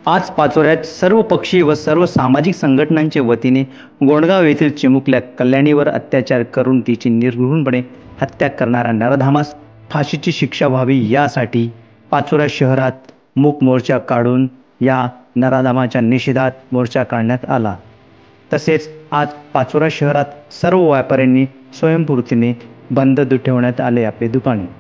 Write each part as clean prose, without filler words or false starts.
आज पाचोऱ्यात सर्व पक्षी व सर्व सामाजिक संघटनांच्या वतीने गोंडगाव येथील चिमुकल्या कल्याणीवर अत्याचार करून तिची निर्घृणपणे हत्या करणाऱ्या नराधमास फाशीची शिक्षा व्हावी यासाठी पाचोरा शहरात मूक मोर्चा काढून या नराधमाच्या निषेधात मोर्चा काढण्यात आला। तसेच आज पाचोरा शहरात सर्व व्यापाऱ्यांनी स्वयंस्फूर्तीने बंद ठेवण्यात आले आपले दुकाने।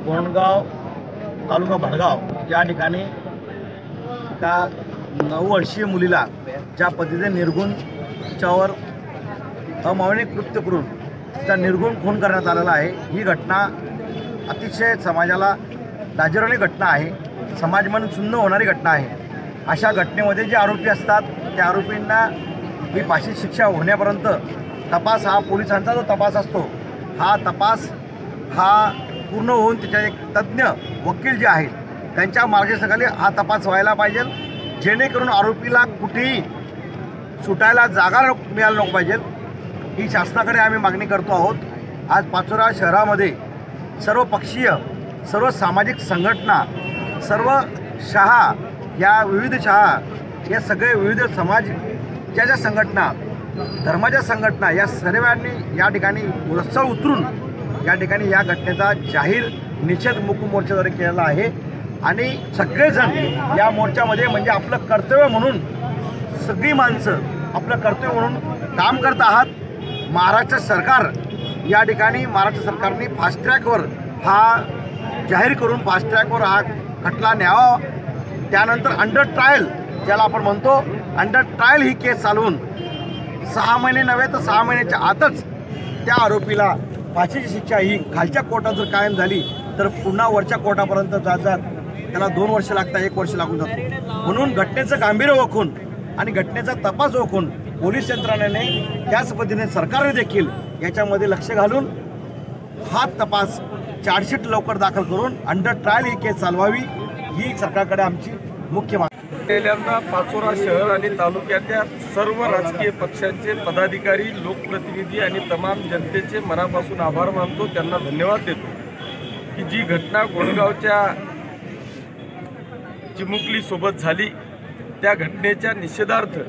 गोंडगाव तालुका भडगाव या ठिकाणी एका 9 वर्षीय मुलीला ज्या पद्धतीने निर्घृण तिच्यावर अमानविक कृत्य करून तिचा निर्घृण खून करण्यात आलेला आहे। ही घटना अतिशय समाजाला लाजिरवाणी घटना आहे, समाज मन सुन्न होणारी घटना आहे। अशा घटनेमध्ये जे आरोपी असतात त्या आरोपींना ही फाशी शिक्षा होण्यापर्यंत तपास हा पोलिसांचा जो तपास असतो हा तपास पूर्ण होऊन त्याच्या एक तज्ज्ञ वकील जे आहेत त्यांच्या मार्गदर्शनाखाली हा तपास व्हायला पाहिजे, जेणेकरून आरोपीला कुठेही सुटायला जागा मिळायला नको पाहिजे। ही शासनाकडे आम्ही मागणी करतो आहोत। आज पाचोरा शहरामध्ये सर्व पक्षीय, सर्व सामाजिक संघटना, सर्व शाळा, या विविध शाळा, या सगळे विविध समाजाच्या संघटना, धर्माच्या संघटना या सर्वांनी या ठिकाणी रस्त्यावर उतरून या ठिकाणी या घटनेचा जाहीर निषेध मूक मोर्चाद्वारे केलेला आहे। आणि सगळेजण या मोर्चामध्ये म्हणजे आपलं कर्तव्य म्हणून सगळी माणसं आपलं कर्तव्य म्हणून काम करत आहात। महाराष्ट्र सरकार या ठिकाणी महाराष्ट्र सरकारने फास्ट ट्रॅकवर हा जाहीर करून फास्ट ट्रॅकवर हा खटला न्यावा। त्यानंतर अंडर ट्रायल ज्याला आपण म्हणतो, अंडर ट्रायल ही केस चालवून 6 महिने नव्हे तर 6 महिन्याच्या आतच त्या आरोपीला फाशीची शिक्षा ही खालच्या कोर्टात जर कायम झाली तर पुन्हा वरच्या कोर्टापर्यंत जात त्याला 2 वर्ष लागतात, 1 वर्ष लागून जातो। म्हणून घटनेचं गांभीर्य ओळखून आणि घटनेचा तपास ओळखून पोलीस यंत्रणेने त्याच पद्धतीने सरकारने देखील याच्यामध्ये लक्ष घालून हा तपास चार्जशीट लवकर दाखल करून अंडर ट्रायल ही केस चालवावी ही सरकारकडे आमची मुख्य मागणी। पहिल्यांदा पाचोरा शहर आणि तालुक्याच्या सर्व राजकीय पक्षांचे पदाधिकारी, लोकप्रतिनिधी आणि तमाम जनतेचे मनापासून आभार मानतो, त्यांना धन्यवाद देतो की जी घटना गोंडगावच्या चिमुकलीसोबत झाली त्या घटनेच्या निषेधार्थ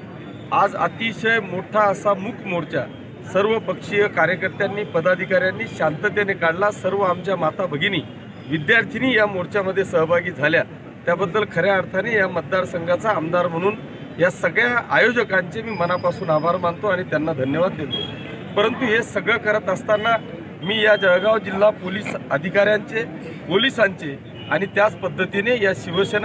आज अतिशय मोठा असा मूक मोर्चा सर्व पक्षीय कार्यकर्त्यांनी, पदाधिकाऱ्यांनी शांततेने काढला। सर्व आमच्या माता भगिनी, विद्यार्थिनी या मोर्चामध्ये सहभागी झाल्या, त्याबद्दल खऱ्या अर्थाने या मतदारसंघाचा आमदार म्हणून या सगळ्या आयोजकांचे मी मनापासून आभार मानतो आणि त्यांना धन्यवाद देतो। परंतु हे सगळं करत असताना मी या जळगाव जिल्हा पोलीस अधिकाऱ्यांचे, पोलिसांचे आणि त्याच पद्धतीने या शिवसेना